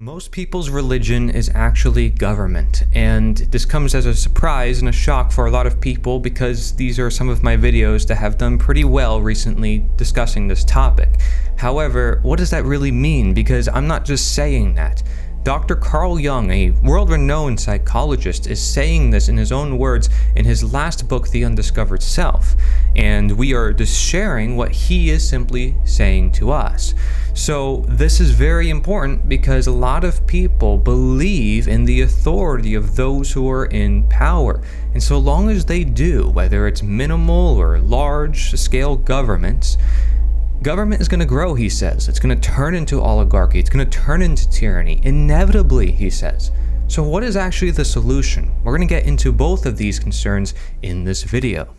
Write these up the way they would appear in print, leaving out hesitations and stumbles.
Most people's religion is actually government, and this comes as a surprise and a shock for a lot of people because these are some of my videos that have done pretty well recently discussing this topic. However, what does that really mean? Because I'm not just saying that. Dr. Carl Jung, a world-renowned psychologist, is saying this in his own words in his last book, The Undiscovered Self, and we are just sharing what he is simply saying to us. So this is very important because a lot of people believe in the authority of those who are in power, and so long as they do, whether it's minimal or large-scale governments, government is going to grow, he says. It's going to turn into oligarchy. It's going to turn into tyranny. Inevitably, he says. So what is actually the solution? We're going to get into both of these concerns in this video.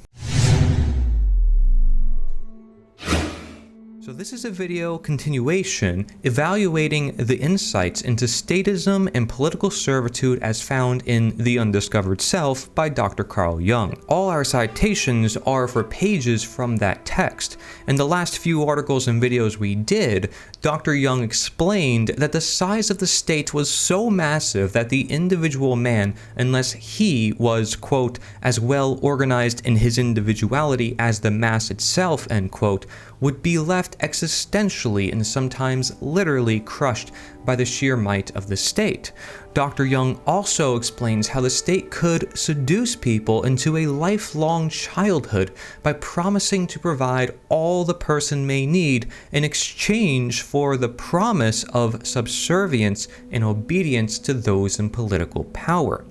So this is a video continuation evaluating the insights into statism and political servitude as found in The Undiscovered Self by Dr. Carl Jung. All our citations are for pages from that text, and the last few articles and videos we did, Dr. Jung explained that the size of the state was so massive that the individual man, unless he was, quote, as well organized in his individuality as the mass itself, end quote, would be left existentially and sometimes literally crushed by the sheer might of the state. Dr. Jung also explains how the state could seduce people into a lifelong childhood by promising to provide all the person may need in exchange for the promise of subservience and obedience to those in political power.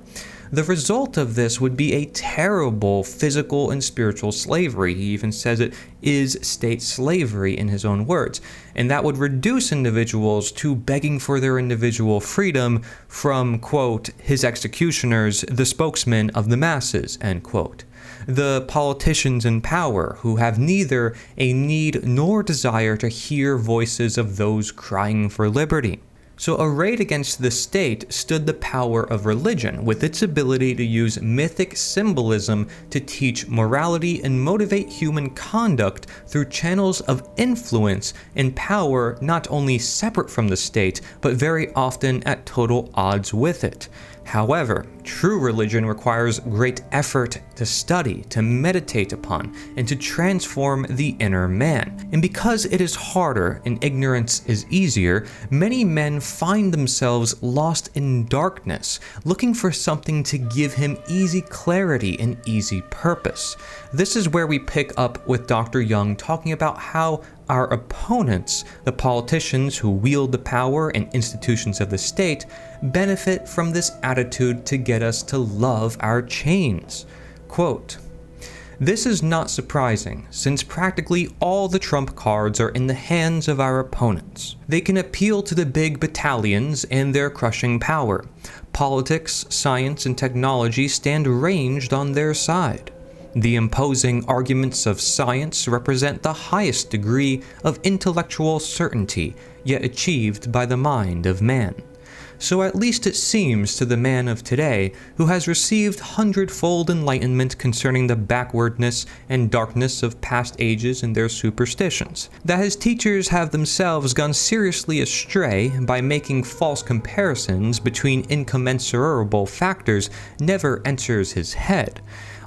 The result of this would be a terrible physical and spiritual slavery. He even says it is state slavery in his own words. And that would reduce individuals to begging for their individual freedom from, quote, his executioners, the spokesmen of the masses, end quote. The politicians in power who have neither a need nor desire to hear voices of those crying for liberty. So arrayed against the state stood the power of religion, with its ability to use mythic symbolism to teach morality and motivate human conduct through channels of influence and power not only separate from the state, but very often at total odds with it. However, true religion requires great effort to study, to meditate upon, and to transform the inner man. And because it is harder and ignorance is easier, many men find themselves lost in darkness, looking for something to give him easy clarity and easy purpose. This is where we pick up with Dr. Jung talking about how our opponents, the politicians who wield the power and institutions of the state, benefit from this attitude to get us to love our chains. Quote, "This is not surprising, since practically all the trump cards are in the hands of our opponents. They can appeal to the big battalions and their crushing power. Politics, science, and technology stand ranged on their side. The imposing arguments of science represent the highest degree of intellectual certainty yet achieved by the mind of man. So at least it seems to the man of today, who has received hundredfold enlightenment concerning the backwardness and darkness of past ages and their superstitions, that his teachers have themselves gone seriously astray by making false comparisons between incommensurable factors never enters his head.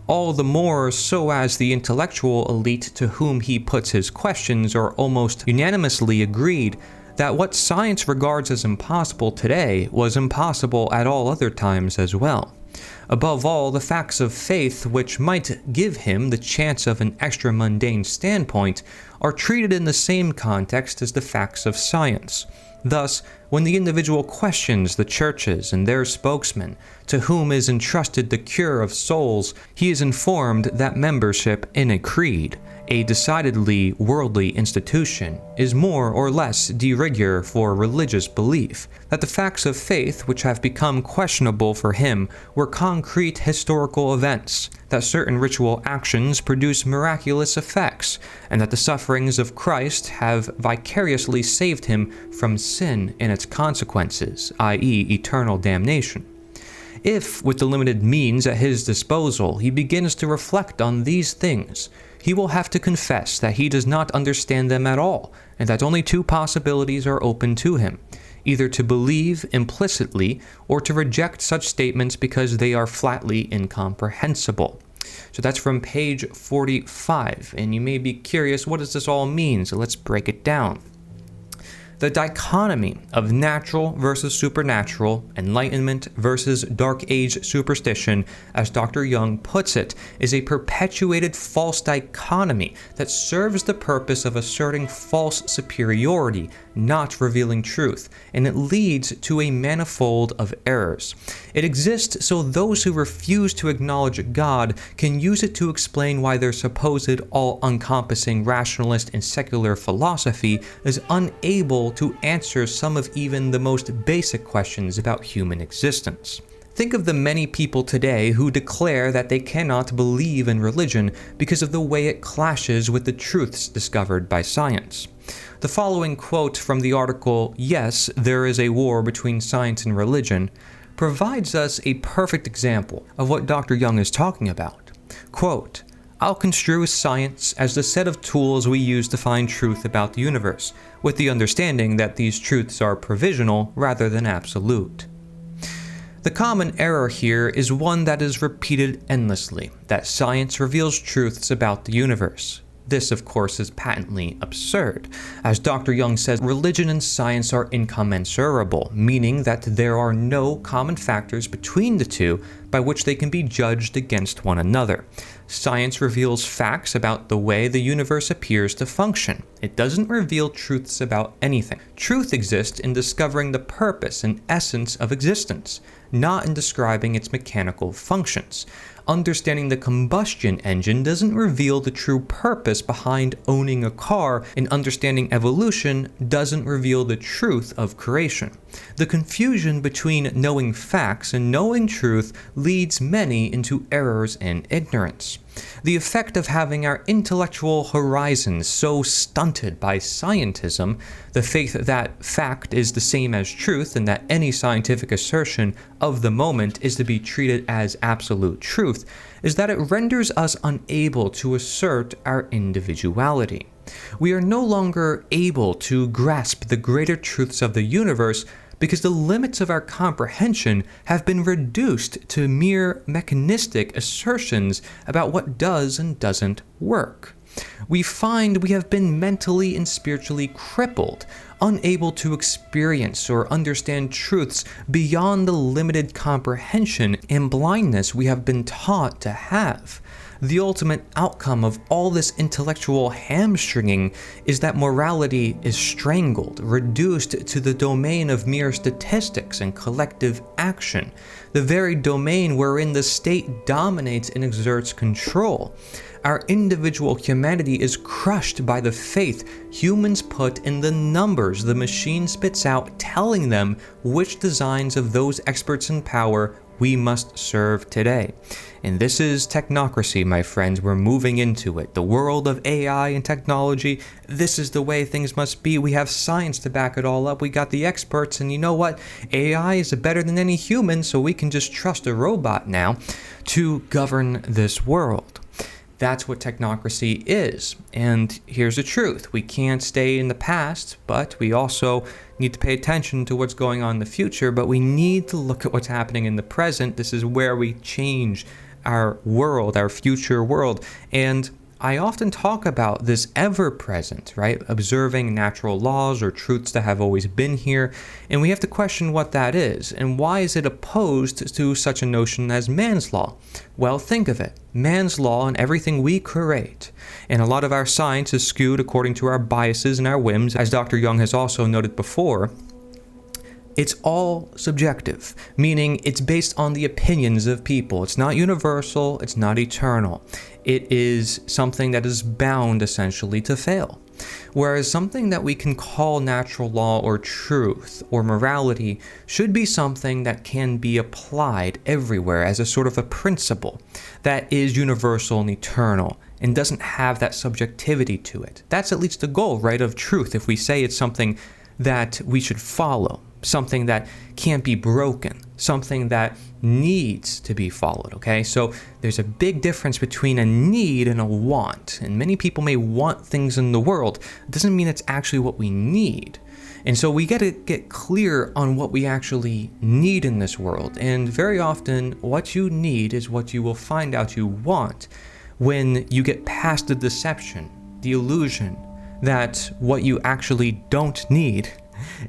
All the more so as the intellectual elite to whom he puts his questions are almost unanimously agreed that what science regards as impossible today was impossible at all other times as well. Above all, the facts of faith, which might give him the chance of an extra mundane standpoint, are treated in the same context as the facts of science. Thus, when the individual questions the churches and their spokesmen, to whom is entrusted the cure of souls, he is informed that membership in a creed, a decidedly worldly institution, is more or less de rigueur for religious belief, that the facts of faith which have become questionable for him were concrete historical events, that certain ritual actions produce miraculous effects, and that the sufferings of Christ have vicariously saved him from sin and its consequences, i.e., eternal damnation. If, with the limited means at his disposal, he begins to reflect on these things, he will have to confess that he does not understand them at all, and that only two possibilities are open to him. either to believe implicitly or to reject such statements because they are flatly incomprehensible. So that's from page 45, and you may be curious, what does this all mean? So let's break it down. The dichotomy of natural versus supernatural, enlightenment versus dark age superstition, as Dr. Jung puts it, is a perpetuated false dichotomy that serves the purpose of asserting false superiority, not revealing truth, and it leads to a manifold of errors. It exists so those who refuse to acknowledge God can use it to explain why their supposed all-encompassing rationalist and secular philosophy is unable to answer some of even the most basic questions about human existence. Think of the many people today who declare that they cannot believe in religion because of the way it clashes with the truths discovered by science. The following quote from the article, "Yes, There is a War Between Science and Religion," provides us a perfect example of what Dr. Jung is talking about. Quote, "I'll construe science as the set of tools we use to find truth about the universe, with the understanding that these truths are provisional rather than absolute." The common error here is one that is repeated endlessly, that science reveals truths about the universe. This, of course, is patently absurd. As Dr. Jung says, religion and science are incommensurable, meaning that there are no common factors between the two by which they can be judged against one another. Science reveals facts about the way the universe appears to function. It doesn't reveal truths about anything. Truth exists in discovering the purpose and essence of existence, not in describing its mechanical functions. Understanding the combustion engine doesn't reveal the true purpose behind owning a car, and understanding evolution doesn't reveal the truth of creation. The confusion between knowing facts and knowing truth leads many into errors and ignorance. The effect of having our intellectual horizons so stunted by scientism, the faith that fact is the same as truth and that any scientific assertion of the moment is to be treated as absolute truth, is that it renders us unable to assert our individuality. We are no longer able to grasp the greater truths of the universe because the limits of our comprehension have been reduced to mere mechanistic assertions about what does and doesn't work. We find we have been mentally and spiritually crippled, unable to experience or understand truths beyond the limited comprehension and blindness we have been taught to have. The ultimate outcome of all this intellectual hamstringing is that morality is strangled, reduced to the domain of mere statistics and collective action, the very domain wherein the state dominates and exerts control. Our individual humanity is crushed by the faith humans put in the numbers the machine spits out, telling them which designs of those experts in power we must serve today. And this is technocracy, my friends. We're moving into it. The world of AI and technology, this is the way things must be. We have science to back it all up. We got the experts, and you know what? AI is better than any human, so we can just trust a robot now to govern this world. That's what technocracy is. And here's the truth. We can't stay in the past, but we also need to pay attention to what's going on in the future, but we need to look at what's happening in the present. This is where we change our world, our future world. And I often talk about this ever-present, right? Observing natural laws or truths that have always been here, and we have to question what that is, and why is it opposed to such a notion as man's law? Well, think of it. Man's law and everything we create, and a lot of our science is skewed according to our biases and our whims, as Dr. Jung has also noted before. It's all subjective, meaning it's based on the opinions of people. It's not universal, it's not eternal. It is something that is bound, essentially, to fail. Whereas something that we can call natural law or truth or morality should be something that can be applied everywhere as a sort of a principle that is universal and eternal and doesn't have that subjectivity to it. That's at least the goal, right, of truth, if we say it's something that we should follow, something that can't be broken, something that needs to be followed, okay? So there's a big difference between a need and a want, and many people may want things in the world. It doesn't mean it's actually what we need. And so we got to get clear on what we actually need in this world. And very often, what you need is what you will find out you want when you get past the deception, the illusion that what you actually don't need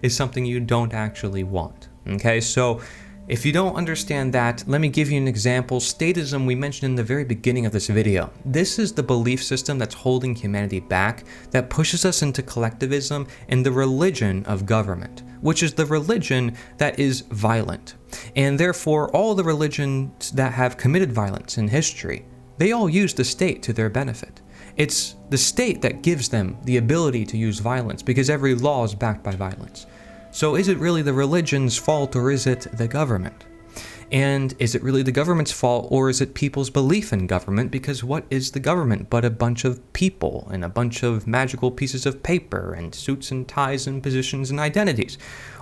is something you don't actually want. Okay, so if you don't understand that, let me give you an example. Statism, we mentioned in the very beginning of this video. This is the belief system that's holding humanity back, that pushes us into collectivism and the religion of government, which is the religion that is violent. And therefore, all the religions that have committed violence in history, they all use the state to their benefit. It's the state that gives them the ability to use violence because every law is backed by violence. So is it really the religion's fault or is it the government? And is it really the government's fault or is it people's belief in government? Because what is the government but a bunch of people and a bunch of magical pieces of paper and suits and ties and positions and identities?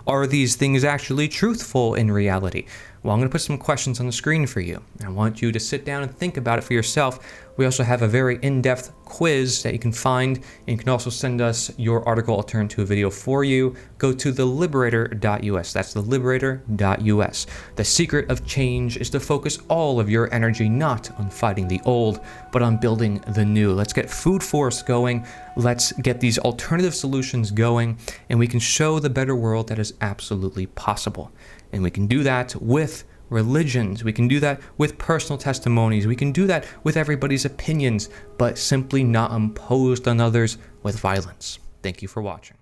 Are these things actually truthful in reality? Well, I'm going to put some questions on the screen for you. I want you to sit down and think about it for yourself. We also have a very in-depth quiz that you can find, and you can also send us your article. I'll turn to a video for you. Go to theliberator.us. That's theliberator.us. The secret of change is to focus all of your energy not on fighting the old, but on building the new. Let's get food force going. Let's get these alternative solutions going, and we can show the better world that is absolutely possible. And we can do that with religions. We can do that with personal testimonies. We can do that with everybody's opinions, but simply not imposed on others with violence. Thank you for watching.